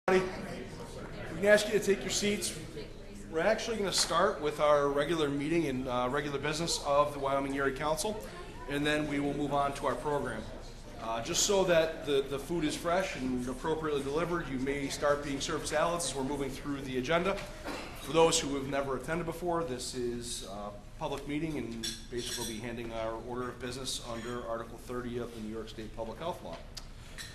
We can ask you to take your seats. We're actually going to start with our regular meeting and regular business of the Wyoming-Erie Council, and then we will move on to our program. Just so that the food is fresh and appropriately delivered, you may start being served salads as we're moving through the agenda. For those who have never attended before, this is a public meeting, and basically we'll be handing our order of business under Article 30 of the New York State Public Health Law.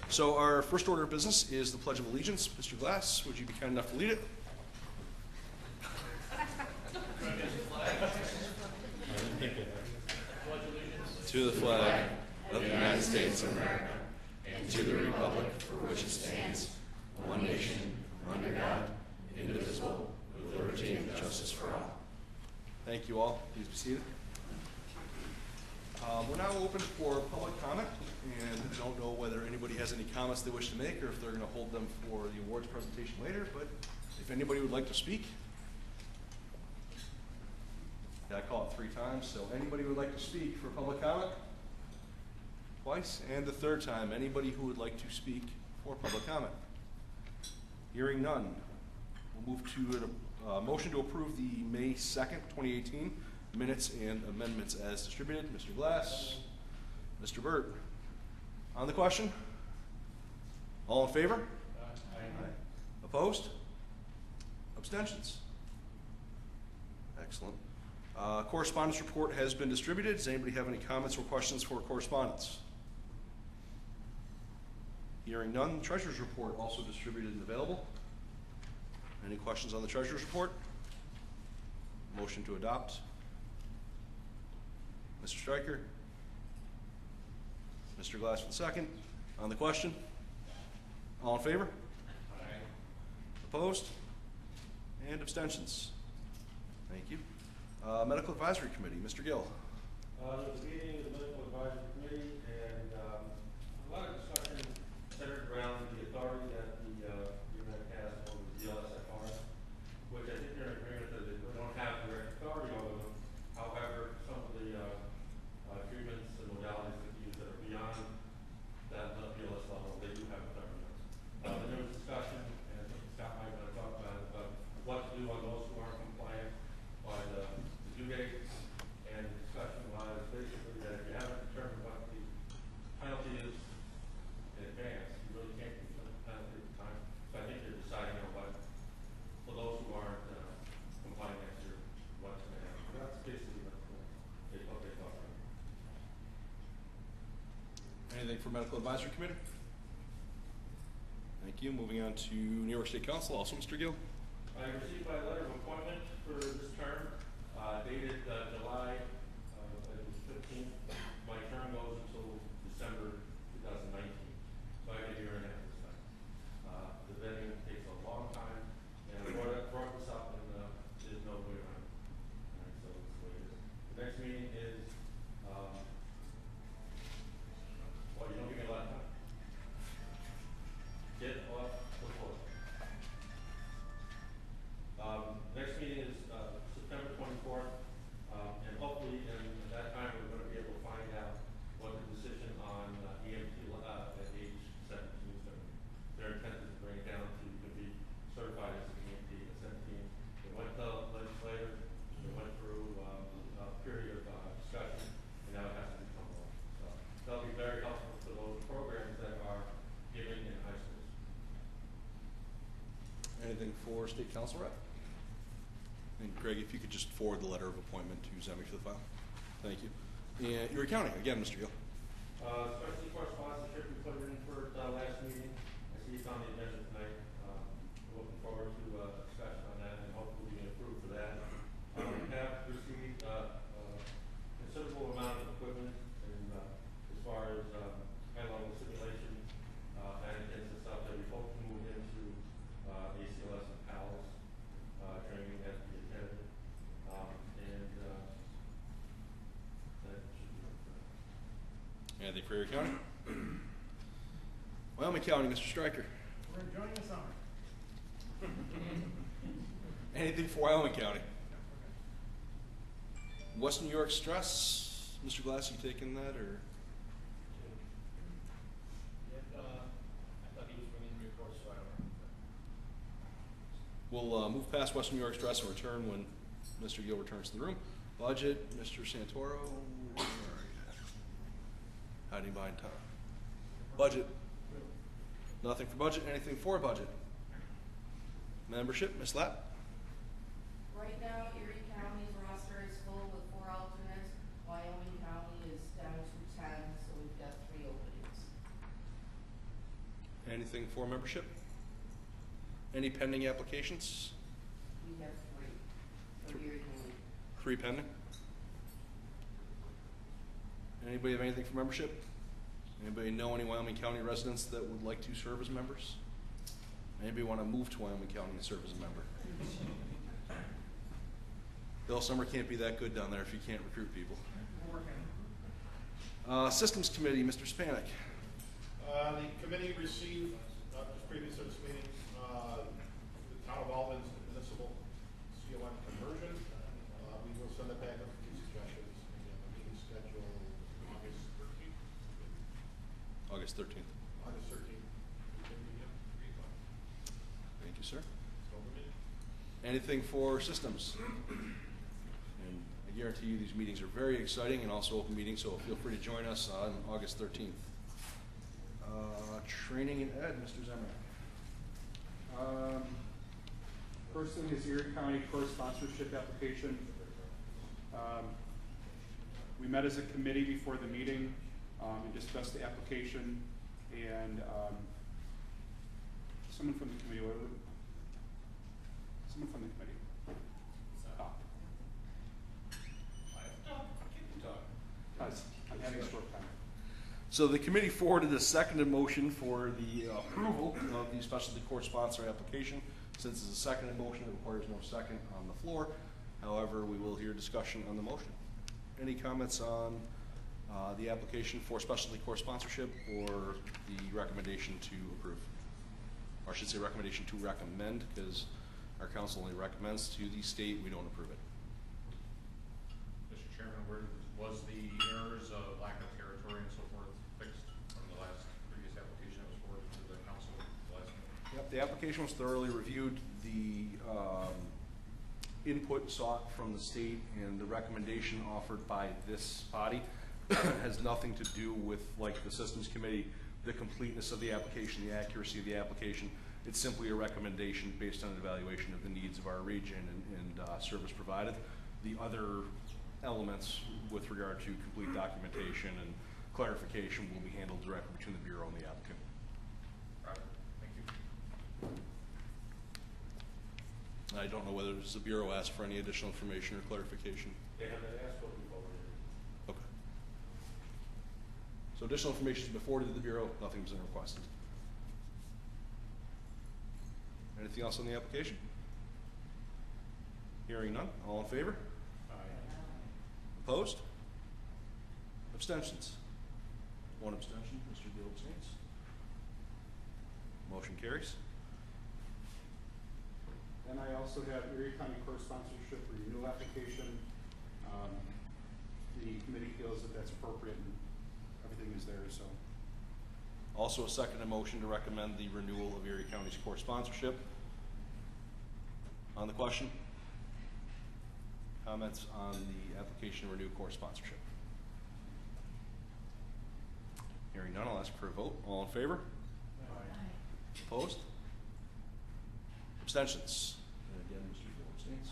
So our first order of business is the Pledge of Allegiance. Mr. Glass, would you be kind enough to lead it? To the flag of the United States of America and to the republic for which it stands, one nation, under God, indivisible, with liberty and justice for all. Thank you all. Please be seated. We're now open for public comment, and I don't know whether anybody has any comments they wish to make or if they're going to hold them for the awards presentation later, but if anybody would like to speak. Yeah, I call it 3 times, so anybody who would like to speak for public comment? Twice, and the 3rd time. Anybody who would like to speak for public comment? Hearing none. We'll move to a motion to approve the May 2nd, 2018 minutes and amendments as distributed. Mr. Glass, Mr. Burt. On the question? All in favor? Aye. Opposed? Abstentions? Excellent. Correspondence report has been distributed. Does anybody have any comments or questions for correspondence? Hearing none. Treasurer's report also distributed and available. Any questions on the Treasurer's report? Motion to adopt. Mr. Stryker. Mr. Glass for the second. On the question? All in favor? Aye. Opposed? And abstentions? Thank you. Medical Advisory Committee, Mr. Gill. There was a meeting of the Medical Advisory Committee, and a lot of discussion centered around the authority that the UMEC has over the DLSFR, which I think they're in agreement that they don't have direct authority over them. However, some of the treatments and modalities that they use that are beyond that DLS level, they do have authority on. There was discussion, and I think Scott might want to talk about what to do on those who aren't compliant by the due date, and the discussion was basically that if you haven't determined what the penalty is in advance, you really can't determine the penalty at the time. So I think they're deciding on what, for those who aren't compliant next year, what's going to happen. So that's basically what they thought. Anything for Medical Advisory Committee? Thank you. Moving on to New York State Council, also Mr. Gill. I received my letter of appointment for this term, dated July 15th. My term goes until December 2019, so I get a year and a half this time. The vetting takes a long time, and I brought this up, and there's no way around it. All right, so it's the way it is. The next meeting is, well, you don't give me a lot of time. Get off before. Next meeting is September 24th, and hopefully in that time we're going to be able to find out what the decision on EMT at age 17 is going to be. Their intent is to bring it down to you can be certified as an EMT at 17. They went to the legislature, they went through a period of discussion, and now it has to become law. So that'll be very helpful for those programs that are given in high schools. Anything for State Council Rep? And Greg, if you could just forward the letter of appointment to Zemi for the file. Thank you. And Erie County, again, Mr. Gill. Especially correspondence we put in for last meeting. I see it's on the agenda tonight. We're looking forward to discussion on that, and hopefully we can approve for that. We have received a considerable amount of equipment in, as far as high-level simulation, mannequins and stuff that we hope to move into ACLS and PALS training at the academy, and that should be it. Anything for Erie County? Wyoming County, Mr. Stryker. We're enjoying the summer. Anything for Wyoming County? West New York stress. Mr. Glass, you taking that or? I thought he was bringing reports, so I don't know. We'll move past Western New York Stress and return when Mr. Gill returns to the room. Budget, Mr. Santoro. Where are you? Hiding behind Tom. Budget. Nothing for budget. Anything for budget? Membership, Ms. Lapp. Right now, Erie County's roster is full with 4 alternates. Wyoming County is down to 10, so we've got 3 openings. Anything for membership? Any pending applications? We have 3 for Erie County. 3 pending. Anybody have anything for membership? Anybody know any Wyoming County residents that would like to serve as members? Anybody want to move to Wyoming County and serve as a member? Bill, summer can't be that good down there if you can't recruit people. Systems Committee, Mr. Spanik. The committee received, just previous to this meeting, the Town of Albany's municipal CON conversion. We will send it back with a few suggestions. And the meeting scheduled August 13th. August 13th. August 13th. Thank you, sir. So the meeting. Anything for systems? And I guarantee you these meetings are very exciting and also open meetings, so feel free to join us on August 13th. Training and Ed, Mr. Zemmer. First thing is Erie County course sponsorship application. We met as a committee before the meeting and discussed the application, and someone from the committee, someone from the committee. Guys, I'm having a short time. So the committee forwarded a seconded motion for the approval of the specialty course sponsor application. Since it's a seconded motion, it requires no second on the floor. However, we will hear discussion on the motion. Any comments on the application for specialty course sponsorship or the recommendation to approve? Or I should say recommendation to recommend, because our council only recommends to the state, we don't approve it. Mr. Chairman, where was the errors of lack of territory and so forth fixed from the last previous application that was forwarded to the council last meeting? Yep, the application was thoroughly reviewed. The input sought from the state and the recommendation offered by this body has nothing to do with, like the systems committee, the completeness of the application, the accuracy of the application. It's simply a recommendation based on an evaluation of the needs of our region and service provided. The other elements with regard to complete documentation and clarification will be handled directly between the Bureau and the applicant. Roger. Thank you. I don't know whether the Bureau asked for any additional information or clarification. They haven't asked what we've already. Okay. So additional information has been forwarded to the Bureau, nothing's been requested. Anything else on the application? Hearing none, all in favor? Opposed? Abstentions? 1 abstention, Mr. Gill abstains. Motion carries. Then I also have Erie County course sponsorship renewal application. The committee feels that that's appropriate and everything is there, so. Also a second motion to recommend the renewal of Erie County's course sponsorship. On the question? Comments on the application to renew course sponsorship? Hearing none, I'll ask for a vote. All in favor? Opposed? Abstentions? And again, Mr. Gill abstains.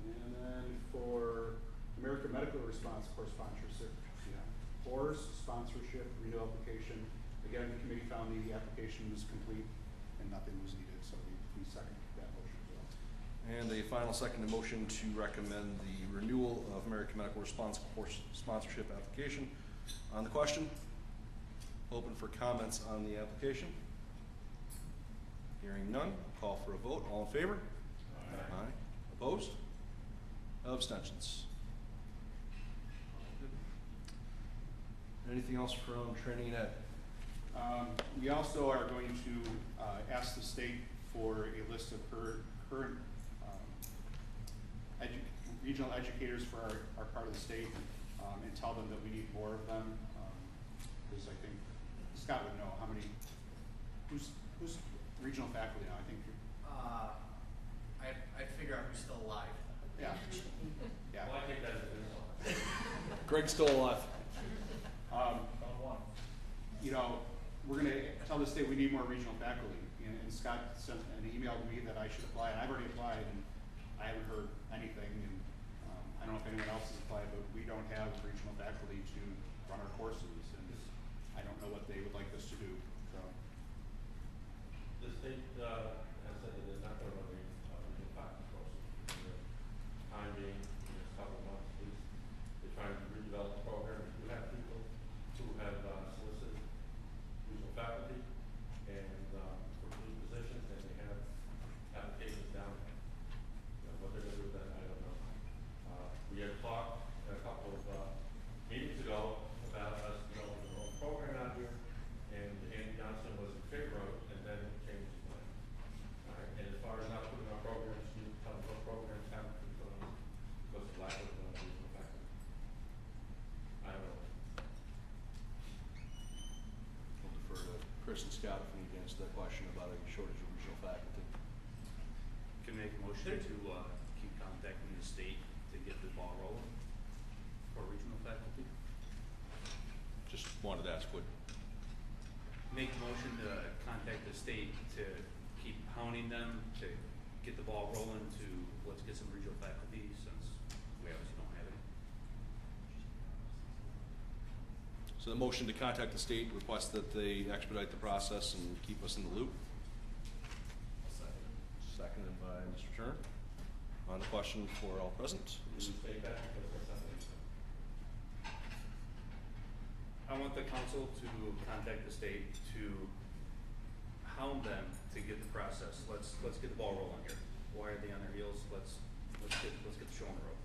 And then for American Medical Response course sponsorship, course sponsorship renewal application. Again, the committee found the application was complete and nothing was needed, so we second that motion as well. And a final second motion to recommend the renewal of American Medical Response course sponsorship application. On the question? Open for comments on the application. Hearing none, call for a vote. All in favor? Aye. Opposed? Abstentions? Anything else from training and ed? We also are going to ask the state for a list of current regional educators for our part of the state and tell them that we need more of them. Because I think Scott would know how many Who's regional faculty now? I think, I'd figure out who's still alive. yeah. Yeah. Well, I think that is an insult. Greg's still alive. You know, we're gonna tell the state we need more regional faculty, and Scott sent an email to me that I should apply, and I've already applied, and I haven't heard anything, and, I don't know if anyone else has applied, but we don't have regional faculty to run our courses, and I don't know what they would like us to do, so. The state, has said that they're not gonna run the faculty courses for the time being, in the next couple of months at least. They're trying to redevelop the program. We do have people who have, solicited regional faculty and, for new positions, and they have applications down there. You know, what they're gonna do with that, I don't know. We had talked a couple of, meetings ago about us developing our own program out here, and Andy Johnson was in favor of it, and then changed his mind. All right, and as far as not putting our programs, you tell us what programs haven't been put on because of lack of regional faculty. I don't know. I'll defer to Chris and Scott if we need to answer that question about a shortage of regional faculty. Can make a motion to keep contacting the state to get the ball rolling for regional faculty. Just wanted to ask what, Make a motion to contact the state to keep hounding them to get the ball rolling to, let's get some regional faculty since we obviously don't have any. so the motion to contact the state, request that they expedite the process and keep us in the loop. Seconded by Mr. Turner. On the question for all present. You state that because that's not what he said. I want the council to contact the state to hound them to get the process. Let's get the ball rolling here. Why are they on their heels? Let's get the show on the road.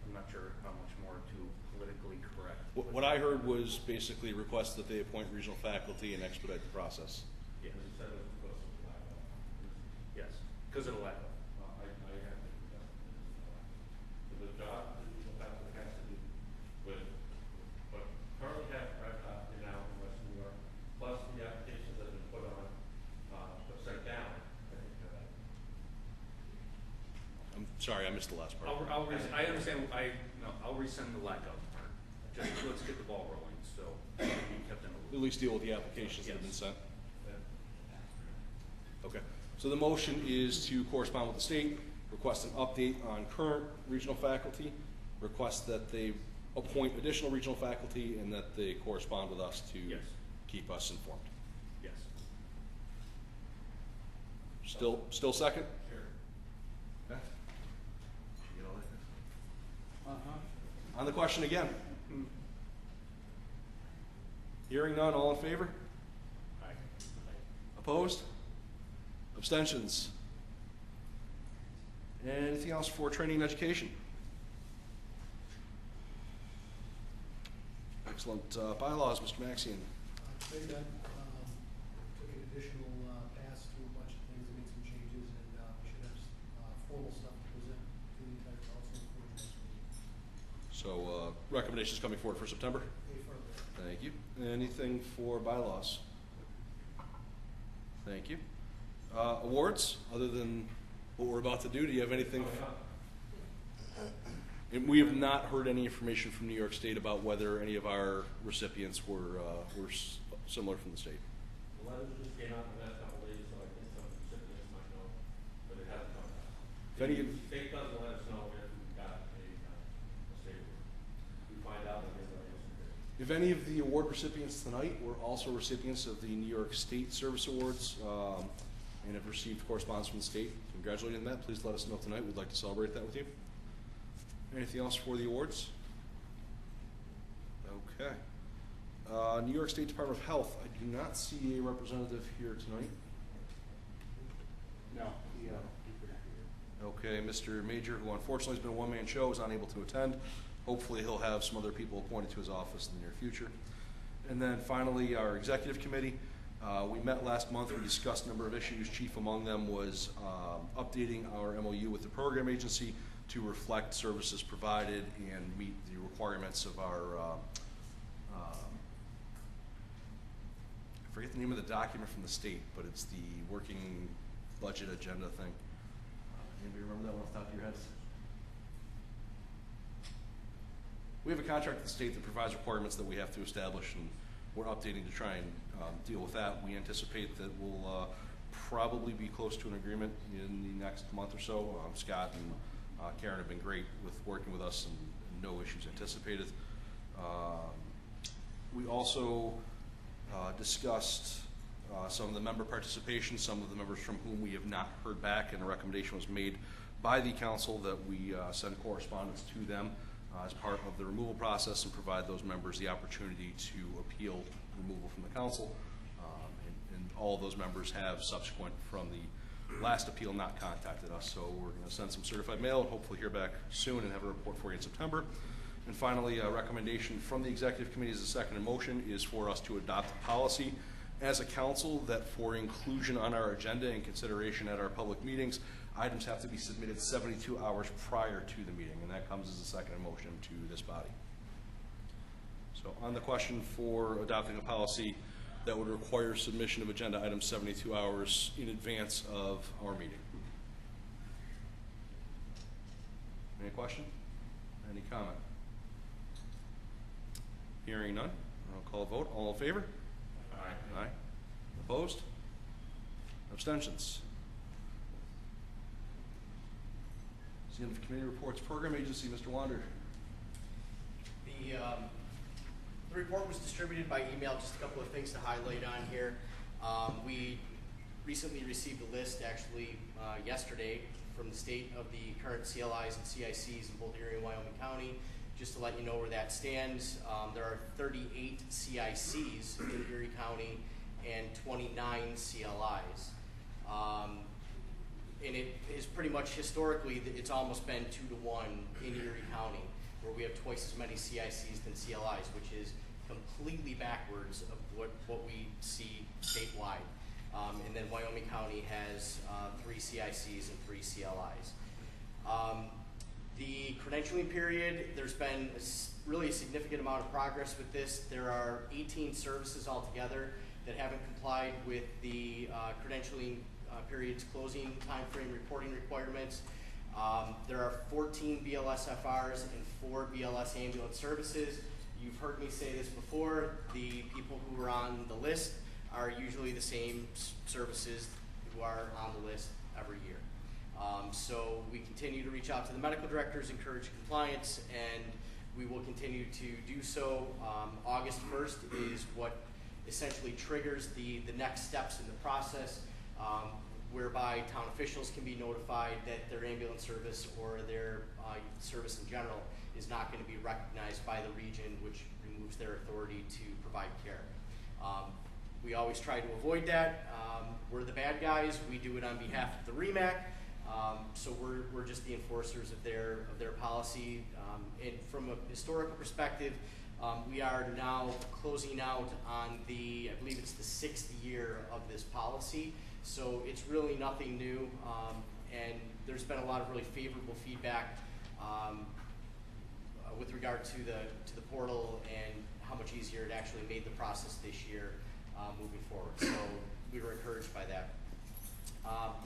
I'm not sure how much more to politically correct. What I heard was basically request that they appoint regional faculty and expedite the process. Yeah. He said it was because of the lack of. Yes, because of the lack of. I have to do that. The job that regional faculty has to do with what currently have right now in Western New York, plus the applications that have been put on, sent down, I think, I'm sorry, I missed the last part. I understand, I'll resend the lack of part. Just let's get the ball rolling, so we kept in the At loop. least deal with the applications that have been Yes. sent. Okay, so the motion is to correspond with the state, request an update on current regional faculty, request that they appoint additional regional faculty, and that they correspond with us to Yes. keep us informed. Yes. Still second? Sure. Okay. You get all that? Uh-huh. On the question again. Hearing none, all in favor? Aye. Opposed? Abstentions? Anything else for training and education? Excellent. Bylaws, Mr. Maxian. Today that, took an additional, pass through a bunch of things and made some changes, and, we should have, formal stuff to present to the entire council for the next meeting. So, recommendations coming forward for September? Pay further. Thank you. Anything for bylaws? Thank you. Awards, other than what we're about to do you have anything? And we have not heard any information from New York State about whether any of our recipients were similar from the state. The letters just came out in the last couple of days, so I think some recipients might know, but it hasn't come out. If any The state doesn't let us know if we got a state award. We find out when everybody else is. If any of the award recipients tonight were also recipients of the New York State Service Awards and have received correspondence from the state congratulating them, please let us know tonight. We'd like to celebrate that with you. Anything else for the awards? Okay. New York State Department of Health, I do not see a representative here tonight. No, he forgot here. Okay, Mr. Major, who unfortunately has been a one-man show, is unable to attend. Hopefully he'll have some other people appointed to his office in the near future. And then finally, our executive committee. We met last month. We discussed a number of issues. Chief among them was updating our MOU with the program agency to reflect services provided and meet the requirements of our forget the name of the document from the state, but it's the working budget agenda thing. Anybody remember that one off the top of your heads? We have a contract with the state that provides requirements that we have to establish, and we're updating to try and deal with that. We anticipate that we'll probably be close to an agreement in the next month or so. Scott and Karen have been great with working with us, and no issues anticipated. We also discussed some of the member participation, some of the members from whom we have not heard back, and a recommendation was made by the council that we send correspondence to them as part of the removal process and provide those members the opportunity to appeal removal from the council. And all of those members have, subsequent from the last appeal, not contacted us. So we're going to send some certified mail and hopefully hear back soon and have a report for you in September. And finally, a recommendation from the executive committee as a second in motion is for us to adopt a policy as a council that for inclusion on our agenda and consideration at our public meetings, items have to be submitted 72 hours prior to the meeting, and that comes as a second in motion to this body. So on the question for adopting a policy that would require submission of agenda items 72 hours in advance of our meeting. Any question? Any comment? Hearing none, I'll call a vote. All in favor? Aye. Aye. Opposed? Abstentions? It's the end of committee reports. Program agency, Mr. Wander. The report was distributed by email. Just a couple of things to highlight on here. We recently received a list, actually yesterday, from the state of the current CLIs and CICs in both Erie and Wyoming County. Just to let you know where that stands, there are 38 CICs in Erie County and 29 CLIs. And it is pretty much historically, it's almost been 2-to-1 in Erie County, where we have twice as many CICs than CLIs, which is completely backwards of what we see statewide. And then Wyoming County has 3 CICs and 3 CLIs. The credentialing period, there's been really a significant amount of progress with this. There are 18 services altogether that haven't complied with the credentialing period's closing timeframe reporting requirements. There are 14 BLS FRs and 4 BLS ambulance services. You've heard me say this before, the people who are on the list are usually the same services who are on the list every year. So we continue to reach out to the medical directors, encourage compliance, and we will continue to do so. August 1st is what essentially triggers the next steps in the process, whereby town officials can be notified that their ambulance service or their service in general is not going to be recognized by the region, which removes their authority to provide care. We always try to avoid that. We're the bad guys. We do it on behalf of the REMAC. So we're just the enforcers of their policy. And from a historical perspective, we are now closing out on I believe it's the 6th year of this policy. So it's really nothing new, and there's been a lot of really favorable feedback with regard to the portal and how much easier it actually made the process this year moving forward. So we were encouraged by that.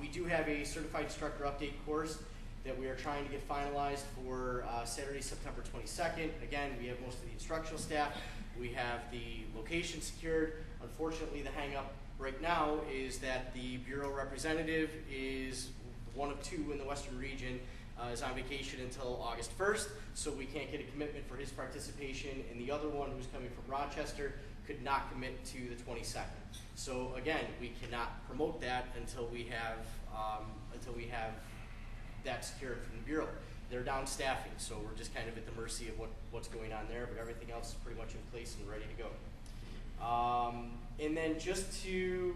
We do have a certified instructor update course that we are trying to get finalized for Saturday, September 22nd. Again, we have most of the instructional staff. We have the location secured. Unfortunately, the hang up right now is that the Bureau representative is one of 2 in the Western region, is on vacation until August 1st, so we can't get a commitment for his participation, and the other one, who's coming from Rochester, could not commit to the 22nd. So again, we cannot promote that until we have that secured from the Bureau. They're down staffing, so we're just kind of at the mercy of what's going on there, but everything else is pretty much in place and ready to go. And then just to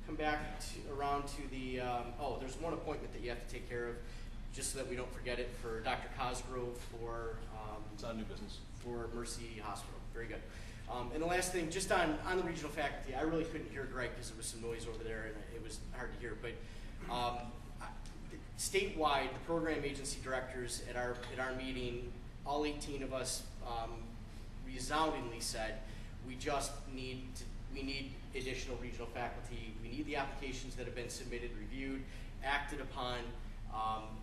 come back around to the, there's one appointment that you have to take care of, just so that we don't forget it, for Dr. Cosgrove for It's on new business. for Mercy Hospital. Very good. And the last thing, just on the regional faculty, I really couldn't hear Greg because there was some noise over there and it was hard to hear. But statewide, the program agency directors at our meeting, all 18 of us resoundingly said, We just need additional regional faculty. We need the applications that have been submitted, reviewed, acted upon,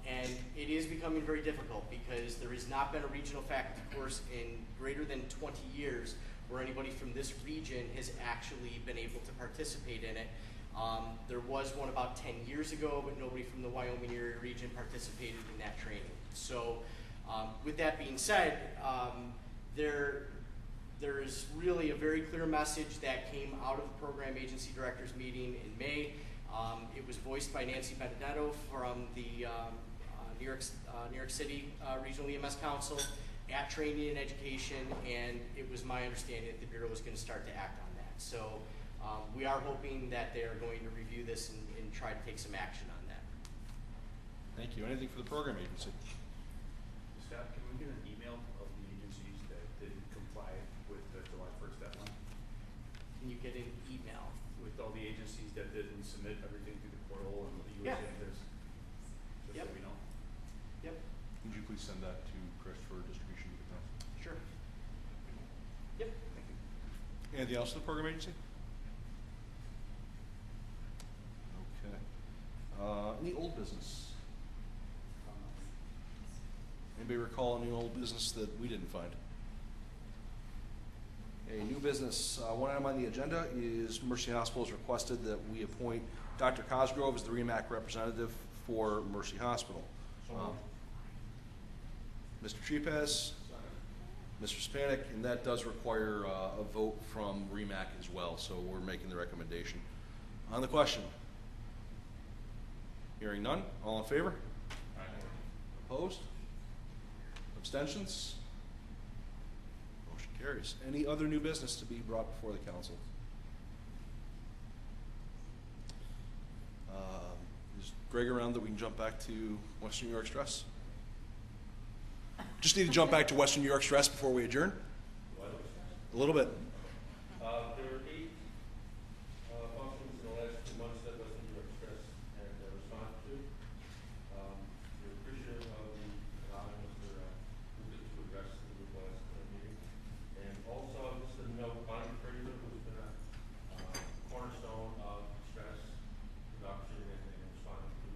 and it is becoming very difficult because there has not been a regional faculty course in greater than 20 years where anybody from this region has actually been able to participate in it. There was one about 10 years ago, but nobody from the Wyoming-Erie region participated in that training. So with that being said, there is really a very clear message that came out of the program agency directors meeting in May. It was voiced by Nancy Benedetto from the New York City Regional EMS Council at Training and Education, and it was my understanding that the Bureau was going to start to act on that. So we are hoping that they are going to review this and try to take some action on that. Thank you. Anything for the program agency? Scott, can we get an email of the agencies that didn't comply with the July 1st deadline? Can you get an email? With all the agencies that didn't submit everything through the portal and the Yeah. USA this? Just Yep. so we know. Yep, Would you please send that to Chris for distribution to the council? sure. Yep. Thank you. Anything else for the program agency? Okay. Any old business? Anybody recall any old business that we didn't find? A new business, one item on the agenda is Mercy Hospital has requested that we appoint Dr. Cosgrove as the REMAC representative for Mercy Hospital. Mr. Trepez, Mr. Spanik, and that does require a vote from REMAC as well, so we're making the recommendation. On the question? Hearing none, all in favor? Opposed? Abstentions? Motion carries. Any other new business to be brought before the council? Is Greg around that we can jump back to Western New York Stress? Just need to jump back to Western New York Stress before we adjourn? A little bit. There were 8 functions in the last 2 months that Western New York Stress had responded to. We're appreciative of the allowing Mr. Lucas to address the group last meeting. And also, just a note, Bonnie Fraser, who's been a cornerstone of stress reduction and responding to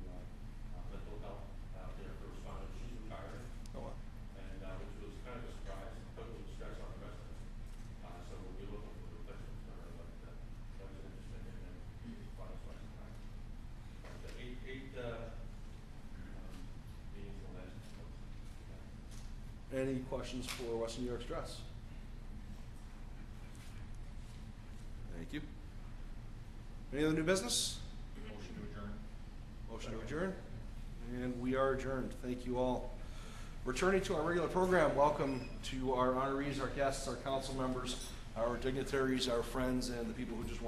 mental health out there for responders, she's retiring. Oh, wow. And which was kind of a surprise, put a little stress on the residents. So we'll be looking for replacements for her, but that was interesting and then last time. The 8 meetings in the last 2 months. Any questions for Western New York Stress? Thank you. Any other new business? Motion to adjourn. Motion to adjourn. And we are adjourned. Thank you all. Returning to our regular program, welcome to our honorees, our guests, our council members, our dignitaries, our friends, and the people who just want